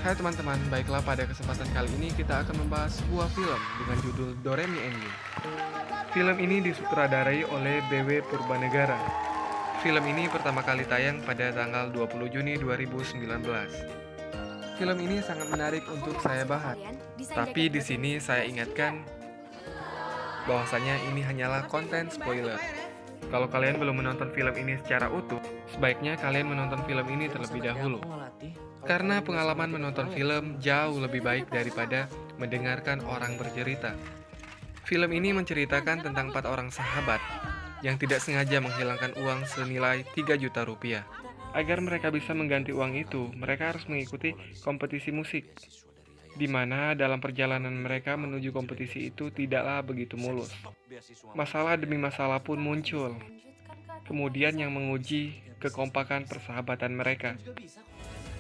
Hai teman-teman, baiklah pada kesempatan kali ini kita akan membahas sebuah film dengan judul Doremi Ending. Film ini disutradarai oleh B.W. Purbanegara. Film ini pertama kali tayang pada tanggal 20 Juni 2019. Film ini sangat menarik untuk saya bahas, tapi di sini saya ingatkan bahwasanya ini hanyalah konten spoiler. Kalau kalian belum menonton film ini secara utuh, sebaiknya kalian menonton film ini terlebih dahulu. Karena pengalaman menonton film jauh lebih baik daripada mendengarkan orang bercerita. Film ini menceritakan tentang 4 orang sahabat yang tidak sengaja menghilangkan uang senilai 3 juta rupiah. Agar mereka bisa mengganti uang itu, mereka harus mengikuti kompetisi musik, di mana dalam perjalanan mereka menuju kompetisi itu tidaklah begitu mulus. Masalah demi masalah pun muncul, kemudian yang menguji kekompakan persahabatan mereka.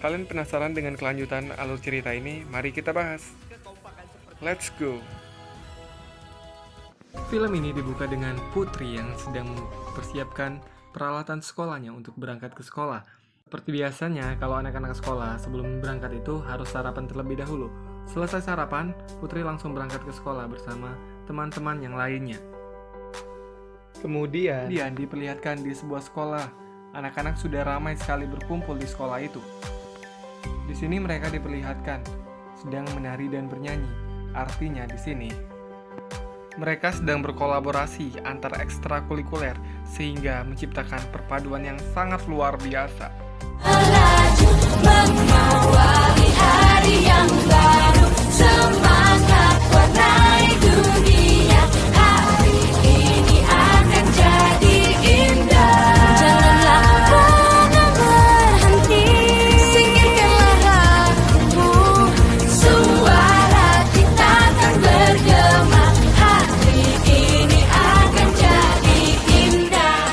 Kalian penasaran dengan kelanjutan alur cerita ini? Mari kita bahas. Let's go! Film ini dibuka dengan Putri yang sedang mempersiapkan peralatan sekolahnya untuk berangkat ke sekolah. Seperti biasanya, kalau anak-anak sekolah sebelum berangkat itu harus sarapan terlebih dahulu. Selesai sarapan, Putri langsung berangkat ke sekolah bersama teman-teman yang lainnya. Kemudian, diperlihatkan di sebuah sekolah. Anak-anak sudah ramai sekali berkumpul di sekolah itu. Di sini mereka diperlihatkan sedang menari dan bernyanyi. Artinya di sini mereka sedang berkolaborasi antar ekstrakurikuler sehingga menciptakan perpaduan yang sangat luar biasa. Melaju mengawali hari yang baru, semangat warnai dunia. Hari ini akan jadi indah. Janganlah pernah berhenti, singkirkanlah ragumu. Suara kita akan bergema. Hari ini akan jadi indah.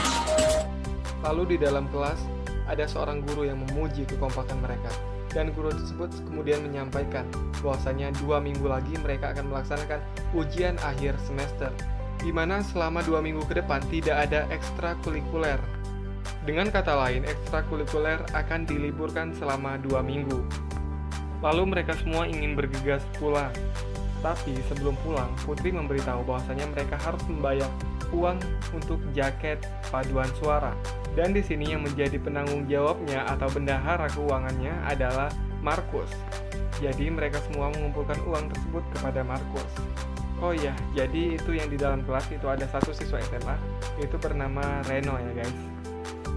Lalu di dalam kelas ada seorang guru yang memuji kekompakan mereka, dan guru tersebut kemudian menyampaikan bahwasanya 2 minggu lagi mereka akan melaksanakan ujian akhir semester, di mana selama 2 minggu ke depan tidak ada ekstrakurikuler. Dengan kata lain, ekstrakurikuler akan diliburkan selama 2 minggu. Lalu mereka semua ingin bergegas pulang. Tapi sebelum pulang, Putri memberitahu bahwasanya mereka harus membayar uang untuk jaket paduan suara. Dan di sini yang menjadi penanggung jawabnya atau bendahara keuangannya adalah Markus. Jadi mereka semua mengumpulkan uang tersebut kepada Markus. Oh iya, jadi itu yang di dalam kelas itu ada satu siswa SMA, itu bernama Reno ya guys.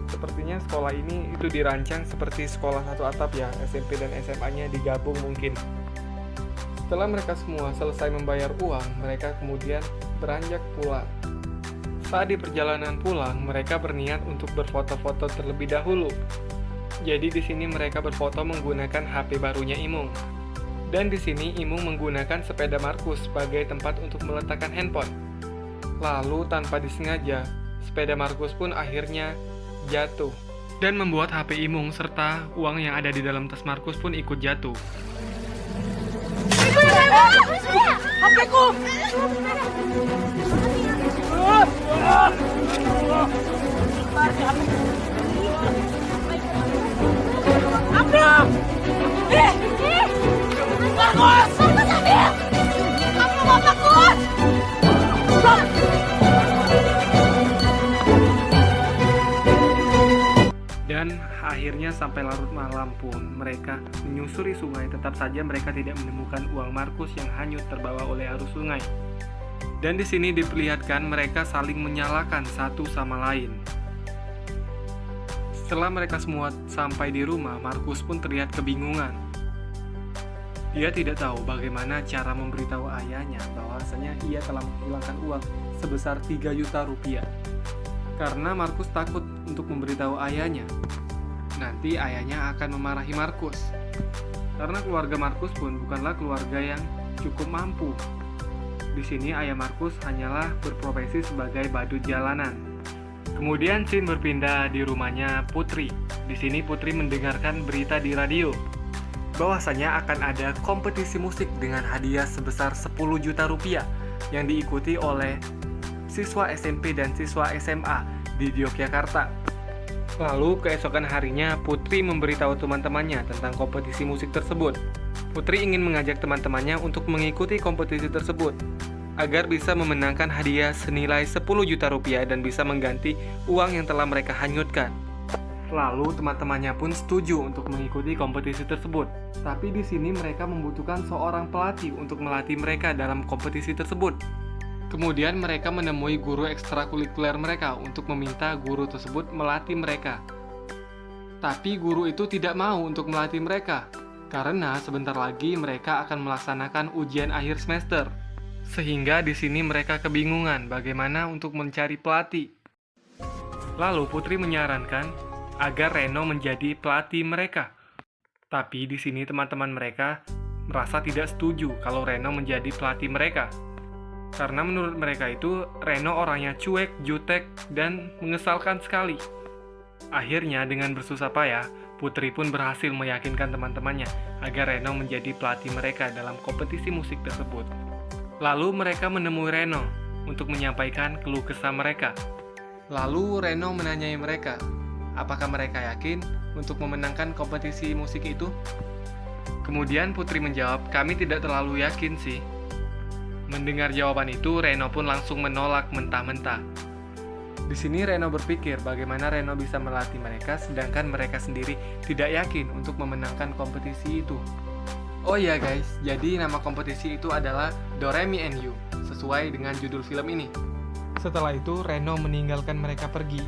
Sepertinya sekolah ini itu dirancang seperti sekolah satu atap ya, SMP dan SMA-nya digabung mungkin. Setelah mereka semua selesai membayar uang, mereka kemudian beranjak pulang. Saat di perjalanan pulang, mereka berniat untuk berfoto-foto terlebih dahulu. Jadi di sini mereka berfoto menggunakan HP barunya Imung. Dan di sini Imung menggunakan sepeda Markus sebagai tempat untuk meletakkan handphone. Lalu tanpa disengaja, sepeda Markus pun akhirnya jatuh dan membuat HP Imung serta uang yang ada di dalam tas Markus pun ikut jatuh. HP-ku! Ambil! Markus! Markus ambil! Kamu mau takut? Dan akhirnya sampai larut malam pun mereka menyusuri sungai, tetap saja mereka tidak menemukan uang Markus yang hanyut terbawa oleh arus sungai. Dan di sini diperlihatkan mereka saling menyalahkan satu sama lain. Setelah mereka semua sampai di rumah, Markus pun terlihat kebingungan. Dia tidak tahu bagaimana cara memberitahu ayahnya bahwasanya ia telah menghilangkan uang sebesar 3 juta rupiah. Karena Markus takut untuk memberitahu ayahnya. Nanti ayahnya akan memarahi Markus. Karena keluarga Markus pun bukanlah keluarga yang cukup mampu. Di sini ayah Markus hanyalah berprofesi sebagai badut jalanan. Kemudian scene berpindah di rumahnya Putri. Di sini Putri mendengarkan berita di radio bahwasanya akan ada kompetisi musik dengan hadiah sebesar 10 juta rupiah yang diikuti oleh siswa SMP dan siswa SMA di Yogyakarta. Lalu keesokan harinya Putri memberitahu teman-temannya tentang kompetisi musik tersebut. Putri ingin mengajak teman-temannya untuk mengikuti kompetisi tersebut agar bisa memenangkan hadiah senilai 10 juta rupiah dan bisa mengganti uang yang telah mereka hanyutkan. Lalu teman-temannya pun setuju untuk mengikuti kompetisi tersebut. Tapi di sini mereka membutuhkan seorang pelatih untuk melatih mereka dalam kompetisi tersebut. Kemudian mereka menemui guru ekstrakurikuler mereka untuk meminta guru tersebut melatih mereka. Tapi guru itu tidak mau untuk melatih mereka, karena sebentar lagi mereka akan melaksanakan ujian akhir semester. Sehingga di sini mereka kebingungan bagaimana untuk mencari pelatih. Lalu Putri menyarankan agar Reno menjadi pelatih mereka. Tapi di sini teman-teman mereka merasa tidak setuju kalau Reno menjadi pelatih mereka. Karena menurut mereka itu Reno orangnya cuek, jutek, dan mengesalkan sekali. Akhirnya dengan bersusah payah, Putri pun berhasil meyakinkan teman-temannya agar Reno menjadi pelatih mereka dalam kompetisi musik tersebut. Lalu mereka menemui Reno untuk menyampaikan keluh kesah mereka. Lalu Reno menanyai mereka, apakah mereka yakin untuk memenangkan kompetisi musik itu? Kemudian Putri menjawab, kami tidak terlalu yakin sih. Mendengar jawaban itu, Reno pun langsung menolak mentah-mentah. Di sini Reno berpikir bagaimana Reno bisa melatih mereka sedangkan mereka sendiri tidak yakin untuk memenangkan kompetisi itu. Oh iya guys, jadi nama kompetisi itu adalah Doremi and You, sesuai dengan judul film ini. Setelah itu Reno meninggalkan mereka pergi.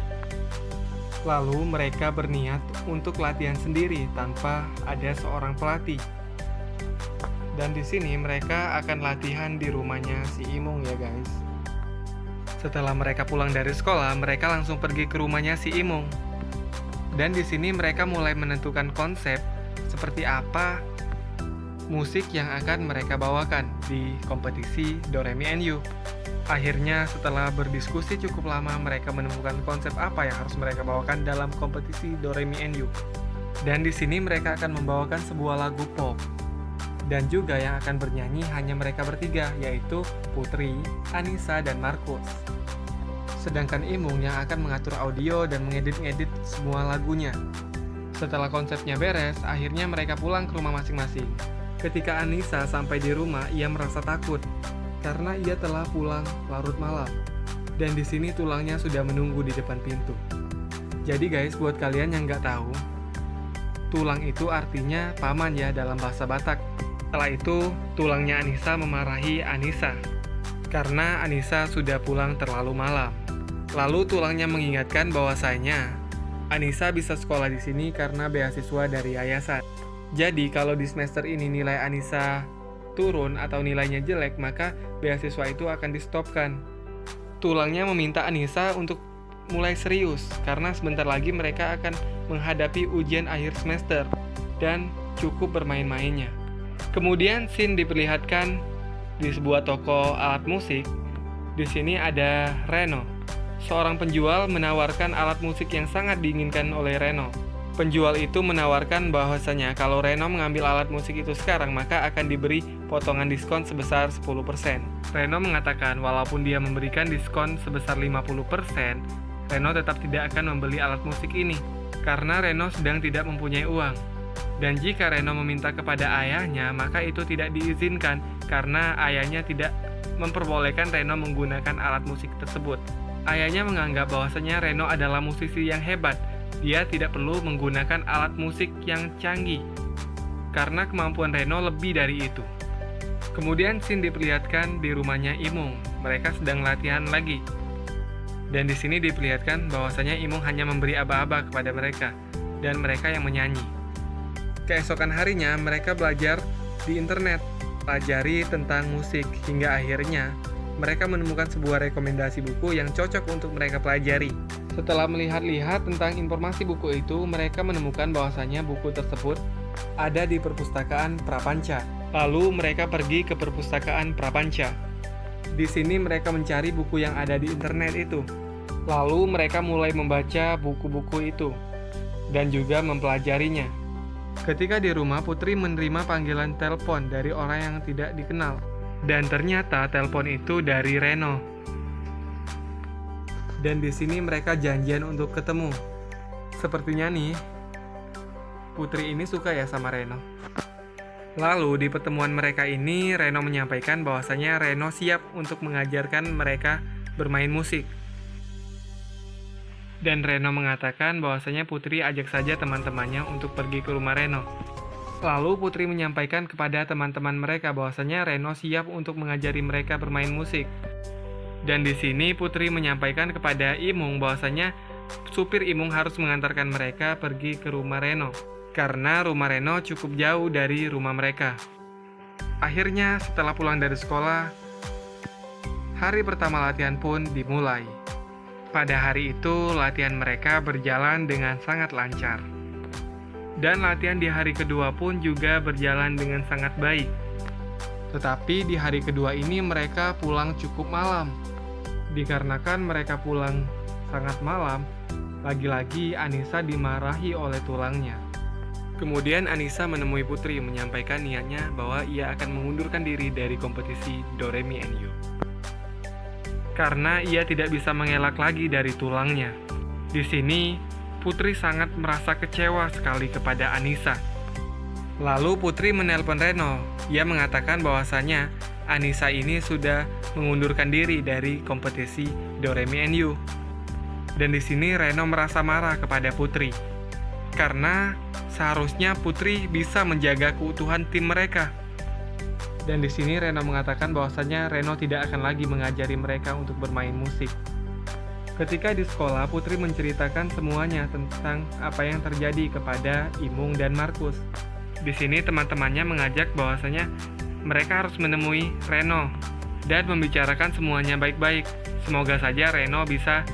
Lalu mereka berniat untuk latihan sendiri tanpa ada seorang pelatih. Dan di sini mereka akan latihan di rumahnya si Imung ya guys. Setelah mereka pulang dari sekolah, mereka langsung pergi ke rumahnya si Imung. Dan di sini mereka mulai menentukan konsep seperti apa musik yang akan mereka bawakan di kompetisi Doremi and You. Akhirnya setelah berdiskusi cukup lama, mereka menemukan konsep apa yang harus mereka bawakan dalam kompetisi Doremi and You. Dan di sini mereka akan membawakan sebuah lagu pop. Dan juga yang akan bernyanyi hanya mereka bertiga, yaitu Putri, Anissa, dan Markus. Sedangkan Imung yang akan mengatur audio dan mengedit-ngedit semua lagunya. Setelah konsepnya beres, akhirnya mereka pulang ke rumah masing-masing. Ketika Anissa sampai di rumah, ia merasa takut karena ia telah pulang larut malam. Dan di sini tulangnya sudah menunggu di depan pintu. Jadi guys, buat kalian yang nggak tahu, tulang itu artinya paman ya dalam bahasa Batak. Setelah itu, tulangnya Anissa memarahi Anissa karena Anissa sudah pulang terlalu malam. Lalu tulangnya mengingatkan bahwasanya Anissa bisa sekolah di sini karena beasiswa dari yayasan. Jadi kalau di semester ini nilai Anissa turun atau nilainya jelek, maka beasiswa itu akan di-stopkan. Tulangnya meminta Anissa untuk mulai serius karena sebentar lagi mereka akan menghadapi ujian akhir semester dan cukup bermain-mainnya. Kemudian scene diperlihatkan di sebuah toko alat musik. Di sini ada Reno. Seorang penjual menawarkan alat musik yang sangat diinginkan oleh Reno. Penjual itu menawarkan bahwasanya kalau Reno mengambil alat musik itu sekarang, maka akan diberi potongan diskon sebesar 10%. Reno mengatakan walaupun dia memberikan diskon sebesar 50%, Reno tetap tidak akan membeli alat musik ini karena Reno sedang tidak mempunyai uang. Dan jika Reno meminta kepada ayahnya, maka itu tidak diizinkan karena ayahnya tidak memperbolehkan Reno menggunakan alat musik tersebut. Ayahnya menganggap bahwasanya Reno adalah musisi yang hebat. Dia tidak perlu menggunakan alat musik yang canggih karena kemampuan Reno lebih dari itu. Kemudian scene diperlihatkan di rumahnya Imung. Mereka sedang latihan lagi. Dan di sini diperlihatkan bahwasanya Imung hanya memberi aba-aba kepada mereka dan mereka yang menyanyi. Keesokan harinya mereka belajar di internet, pelajari tentang musik hingga akhirnya mereka menemukan sebuah rekomendasi buku yang cocok untuk mereka pelajari. Setelah melihat-lihat tentang informasi buku itu, mereka menemukan bahwasanya buku tersebut ada di perpustakaan Prapanca. Lalu mereka pergi ke perpustakaan Prapanca. Di sini mereka mencari buku yang ada di internet itu. Lalu mereka mulai membaca buku-buku itu dan juga mempelajarinya. Ketika di rumah, Putri menerima panggilan telepon dari orang yang tidak dikenal. Dan ternyata telepon itu dari Reno. Dan di sini mereka janjian untuk ketemu. Sepertinya nih, Putri ini suka ya sama Reno. Lalu di pertemuan mereka ini, Reno menyampaikan bahwasanya Reno siap untuk mengajarkan mereka bermain musik. Dan Reno mengatakan bahwasanya Putri ajak saja teman-temannya untuk pergi ke rumah Reno. Lalu Putri menyampaikan kepada teman-teman mereka bahwasanya Reno siap untuk mengajari mereka bermain musik. Dan di sini Putri menyampaikan kepada Imung bahwasanya supir Imung harus mengantarkan mereka pergi ke rumah Reno, karena rumah Reno cukup jauh dari rumah mereka. Akhirnya setelah pulang dari sekolah, hari pertama latihan pun dimulai. Pada hari itu latihan mereka berjalan dengan sangat lancar. Dan latihan di hari kedua pun juga berjalan dengan sangat baik. Tetapi di hari kedua ini mereka pulang cukup malam. Dikarenakan mereka pulang sangat malam, lagi-lagi Anissa dimarahi oleh tulangnya. Kemudian Anissa menemui Putri menyampaikan niatnya bahwa ia akan mengundurkan diri dari kompetisi Doremi NU. Karena ia tidak bisa mengelak lagi dari tulangnya. Di sini, Putri sangat merasa kecewa sekali kepada Anissa. Lalu Putri menelpon Reno. Ia mengatakan bahwasanya Anissa ini sudah mengundurkan diri dari kompetisi Doremi NU. Dan di sini Reno merasa marah kepada Putri. Karena seharusnya Putri bisa menjaga keutuhan tim mereka. Dan di sini Reno mengatakan bahwasanya Reno tidak akan lagi mengajari mereka untuk bermain musik. Ketika di sekolah, Putri menceritakan semuanya tentang apa yang terjadi kepada Imung dan Markus. Di sini teman-temannya mengajak bahwasanya mereka harus menemui Reno dan membicarakan semuanya baik-baik. Semoga saja Reno bisa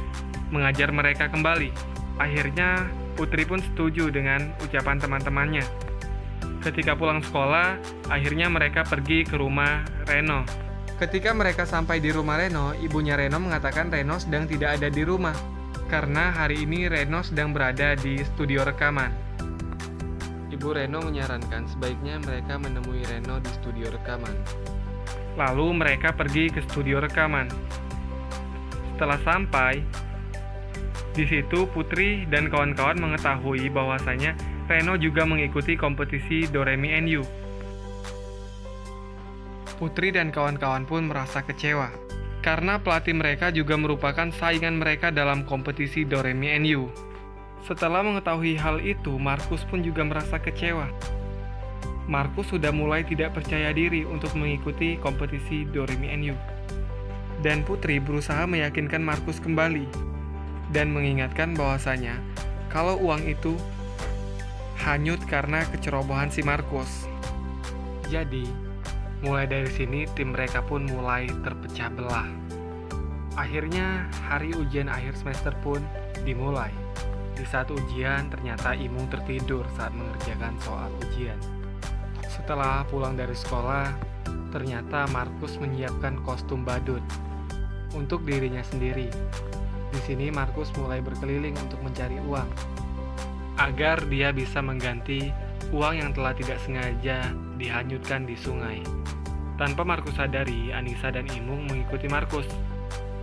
mengajar mereka kembali. Akhirnya Putri pun setuju dengan ucapan teman-temannya. Ketika pulang sekolah, akhirnya mereka pergi ke rumah Reno. Ketika mereka sampai di rumah Reno, ibunya Reno mengatakan Reno sedang tidak ada di rumah, karena hari ini Reno sedang berada di studio rekaman. Ibu Reno menyarankan sebaiknya mereka menemui Reno di studio rekaman. Lalu mereka pergi ke studio rekaman. Setelah sampai, di situ Putri dan kawan-kawan mengetahui bahwasanya Reno juga mengikuti kompetisi Doremi NU. Putri dan kawan-kawan pun merasa kecewa, karena pelatih mereka juga merupakan saingan mereka dalam kompetisi Doremi NU. Setelah mengetahui hal itu, Markus pun juga merasa kecewa. Markus sudah mulai tidak percaya diri untuk mengikuti kompetisi Doremi NU. Dan Putri berusaha meyakinkan Markus kembali, dan mengingatkan bahwasanya kalau uang itu hanyut karena kecerobohan si Markus. Jadi, mulai dari sini tim mereka pun mulai terpecah belah. Akhirnya, hari ujian akhir semester pun dimulai. Di saat ujian, ternyata Imung tertidur saat mengerjakan soal ujian. Setelah pulang dari sekolah, ternyata Markus menyiapkan kostum badut untuk dirinya sendiri. Di sini Markus mulai berkeliling untuk mencari uang, agar dia bisa mengganti uang yang telah tidak sengaja dihanyutkan di sungai. Tanpa Markus sadari, Anissa dan Imung mengikuti Markus.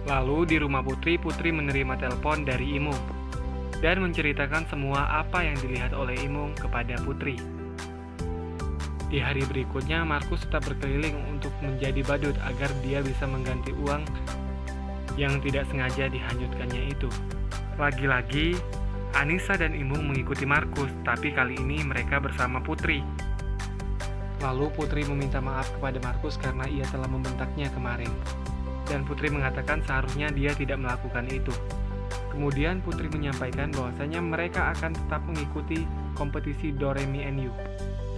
Lalu di rumah Putri, Putri menerima telepon dari Imung dan menceritakan semua apa yang dilihat oleh Imung kepada Putri. Di hari berikutnya, Markus tetap berkeliling untuk menjadi badut agar dia bisa mengganti uang yang tidak sengaja dihanyutkannya itu. Lagi-lagi, Anissa dan Imung mengikuti Markus, tapi kali ini mereka bersama Putri. Lalu Putri meminta maaf kepada Markus karena ia telah membentaknya kemarin. Dan Putri mengatakan seharusnya dia tidak melakukan itu. Kemudian Putri menyampaikan bahwasanya mereka akan tetap mengikuti kompetisi Doremi NU.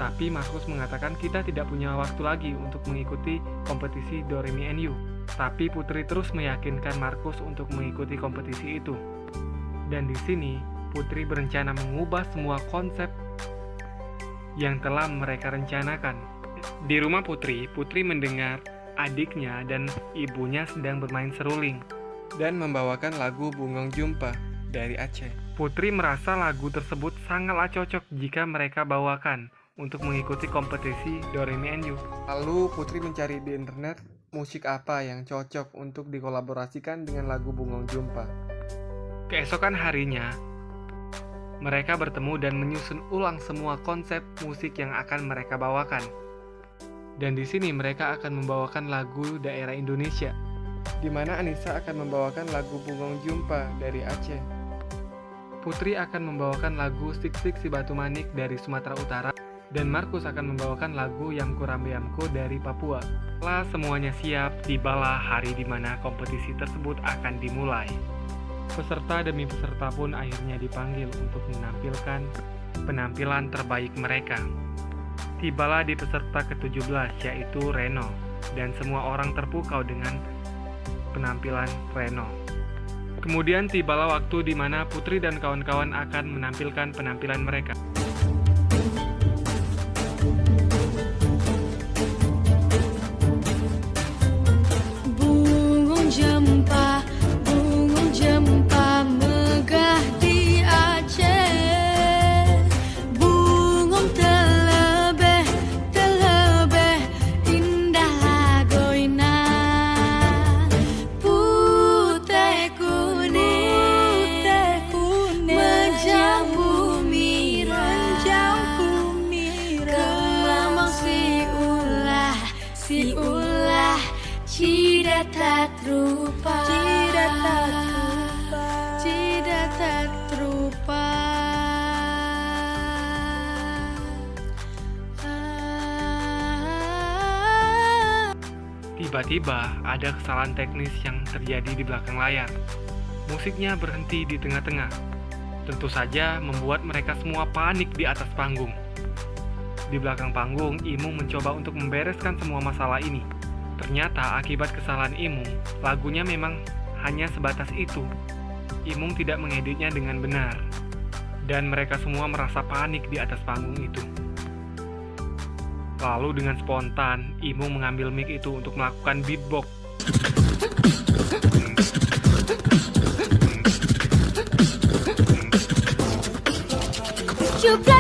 Tapi Markus mengatakan kita tidak punya waktu lagi untuk mengikuti kompetisi Doremi NU. Tapi Putri terus meyakinkan Markus untuk mengikuti kompetisi itu. Dan di sini Putri berencana mengubah semua konsep yang telah mereka rencanakan. Di rumah Putri, Putri mendengar adiknya dan ibunya sedang bermain seruling dan membawakan lagu Bungong Jumpa dari Aceh. Putri merasa lagu tersebut sangatlah cocok jika mereka bawakan untuk mengikuti kompetisi Doremi NU. Lalu Putri mencari di internet musik apa yang cocok untuk dikolaborasikan dengan lagu Bungong Jumpa. Keesokan harinya, Mereka bertemu dan menyusun ulang semua konsep musik yang akan mereka bawakan. Dan di sini mereka akan membawakan lagu daerah Indonesia, di mana Anissa akan membawakan lagu Bungong Jumpa dari Aceh. Putri akan membawakan lagu Sik Sik Si Batu Manik dari Sumatera Utara, dan Markus akan membawakan lagu Yamko Rambe Yamko dari Papua. Setelah semuanya siap, tibalah hari di mana kompetisi tersebut akan dimulai. Peserta demi peserta pun akhirnya dipanggil untuk menampilkan penampilan terbaik mereka. Tibalah di peserta ke-17 yaitu Reno, dan semua orang terpukau dengan penampilan Reno. Kemudian tibalah waktu di mana Putri dan kawan-kawan akan menampilkan penampilan mereka. Bungong jempa megah di Aceh. Bungong terlebih indah lagoina. Putih kuning menjambu mira. Kelambang si ulah Cida tak rupa. Tiba-tiba ada kesalahan teknis yang terjadi di belakang layar. Musiknya berhenti di tengah-tengah. Tentu saja membuat mereka semua panik di atas panggung. Di belakang panggung, Imung mencoba untuk membereskan semua masalah ini. Ternyata akibat kesalahan Imung, lagunya memang hanya sebatas itu. Imung tidak mengeditnya dengan benar. Dan mereka semua merasa panik di atas panggung itu. Lalu dengan spontan, Imung mengambil mic itu untuk melakukan beatbox.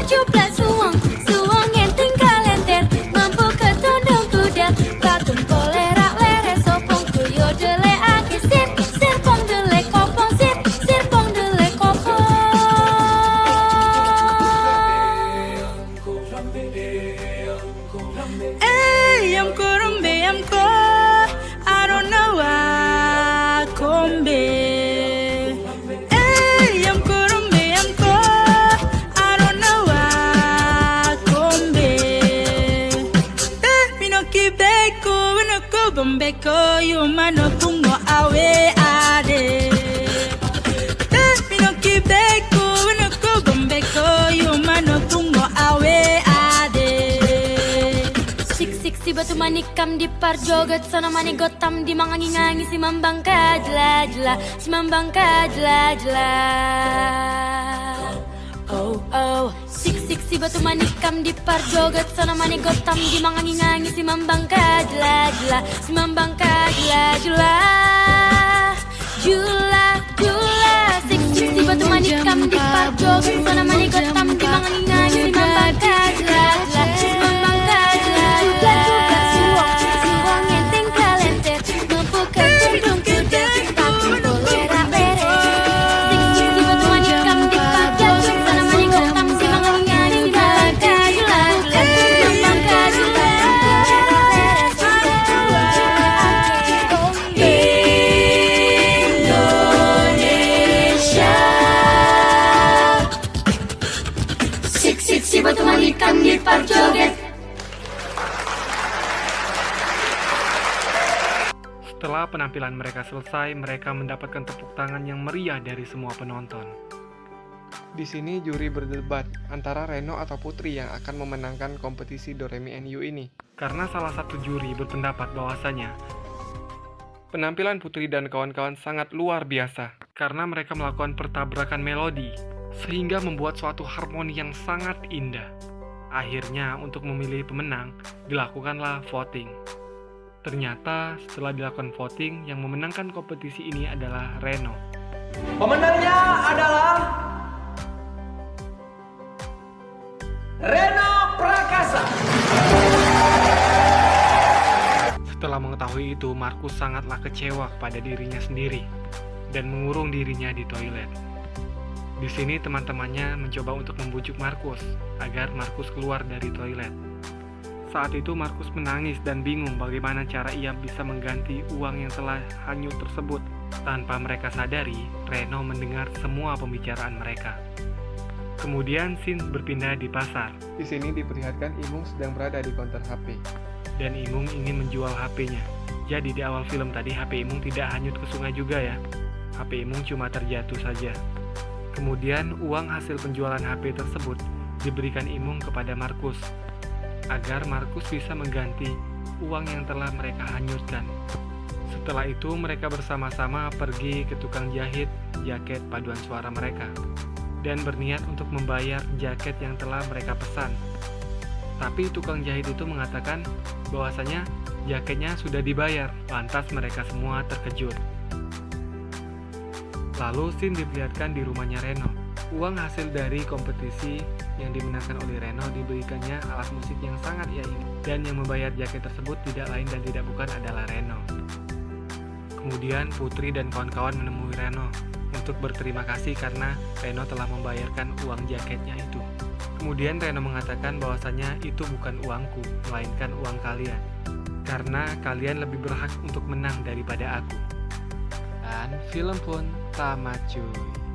Cupla suang yang tinggal lenter. Mampu ketundung kuda, patung kolerak lere sopong kuyo dele ake sirpong dele kopong sirpong dele kopong. Yamko rambe yamko, I don't know why kombe. Yamko rambe yamko, I don't know why kombe. Minoki beko, winoko bombeko, yumano pungo awe ade. Minoki beko, winoko bombeko, yumano pungo awe ade. Si batu manikam di parjoget sana mani gotam di mangangi-ngangi si mambang kajla-jla si mambang kajla-jla. Oh sik si batu manikam di parjoget sana mani gotam di mangangi-ngangi si mambang kajla-jla si mambang kajla-jla. Jula sik si batu manikam di parjoget sana mani gotam di mangangi-ngangi si mambang kajla-jla si mambang kajla-jla. Setelah penampilan mereka selesai, mereka mendapatkan tepuk tangan yang meriah dari semua penonton. Di sini juri berdebat antara Reno atau Putri yang akan memenangkan kompetisi Doremi NU ini. Karena salah satu juri berpendapat bahwasanya penampilan Putri dan kawan-kawan sangat luar biasa karena mereka melakukan pertabrakan melodi sehingga membuat suatu harmoni yang sangat indah. Akhirnya untuk memilih pemenang dilakukanlah voting. Ternyata setelah dilakukan voting, yang memenangkan kompetisi ini adalah Reno. Pemenangnya adalah Reno Prakasa. Setelah mengetahui itu, Markus sangatlah kecewa kepada dirinya sendiri dan mengurung dirinya di toilet. Di sini teman-temannya mencoba untuk membujuk Markus agar Markus keluar dari toilet. Saat itu Markus menangis dan bingung bagaimana cara ia bisa mengganti uang yang telah hanyut tersebut. Tanpa mereka sadari, Reno mendengar semua pembicaraan mereka. Kemudian scene berpindah di pasar. Di sini diperlihatkan Imung sedang berada di konter HP. Dan Imung ingin menjual HP-nya. Jadi di awal film tadi HP Imung tidak hanyut ke sungai juga ya. HP Imung cuma terjatuh saja. Kemudian uang hasil penjualan HP tersebut diberikan Imung kepada Markus agar Markus bisa mengganti uang yang telah mereka hanyutkan. Setelah itu mereka bersama-sama pergi ke tukang jahit jaket paduan suara mereka dan berniat untuk membayar jaket yang telah mereka pesan. Tapi tukang jahit itu mengatakan bahwasanya jaketnya sudah dibayar, lantas mereka semua terkejut. Lalu scene diperlihatkan di rumahnya Reno. Uang hasil dari kompetisi yang dimenangkan oleh Reno diberikannya alat musik yang sangat ia ingin. Dan yang membayar jaket tersebut tidak lain dan tidak bukan adalah Reno. Kemudian Putri dan kawan-kawan menemui Reno untuk berterima kasih karena Reno telah membayarkan uang jaketnya itu. Kemudian Reno mengatakan bahwasanya itu bukan uangku, melainkan uang kalian. Karena kalian lebih berhak untuk menang daripada aku. Dan film pun tamat cuy.